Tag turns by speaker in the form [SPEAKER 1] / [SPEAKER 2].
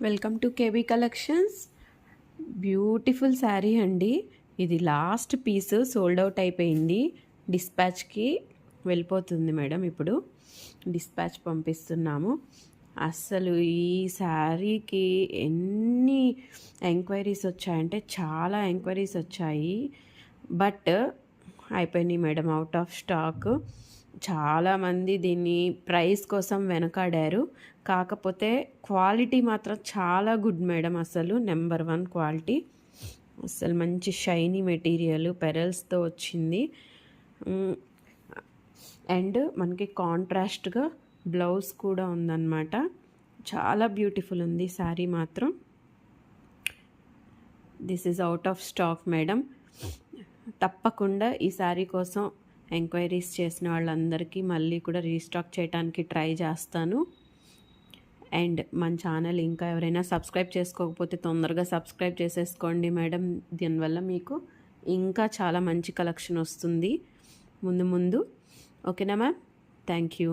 [SPEAKER 1] Welcome to KB collections. Beautiful sari అండి. ఇది last piece sold out అయిపోయింది. డిస్పాచ్కి వెళ్ళిపోతుంది మేడం. ఇప్పుడు డిస్పాచ్ పంపిస్తున్నాము. అస్సలు ఈ శారీకి ఎన్ని ఎంక్వైరీస్ వచ్చాయంటే చాలా ఎంక్వైరీస్ వచ్చాయి. బట్ అయిపోయినాయి మేడం, అవుట్ ఆఫ్ స్టాక్. చాలామంది దీన్ని ప్రైస్ కోసం వెనకాడారు. కాకపోతే క్వాలిటీ మాత్రం చాలా గుడ్ మేడం. అసలు నెంబర్ 1 క్వాలిటీ. అసలు మంచి షైనీ మెటీరియల్ పెరల్స్తో వచ్చింది. అండ్ మనకి కాంట్రాస్ట్గా బ్లౌజ్ కూడా ఉందన్నమాట. చాలా బ్యూటిఫుల్ ఉంది శారీ మాత్రం. This is out of stock madam. తప్పకుండా ఈ శారీ కోసం ఎంక్వైరీస్ చేసిన వాళ్ళందరికీ మళ్ళీ కూడా రీస్టాక్ చేయడానికి ట్రై చేస్తాను. అండ్ మన ఛానల్ ఇంకా ఎవరైనా సబ్స్క్రైబ్ చేసుకోకపోతే తొందరగా సబ్స్క్రైబ్ చేసేసుకోండి మేడం. దీనివల్ల మీకు ఇంకా చాలా మంచి కలెక్షన్ వస్తుంది ముందు ముందు. ఓకేనా మ్యామ్? Thank you.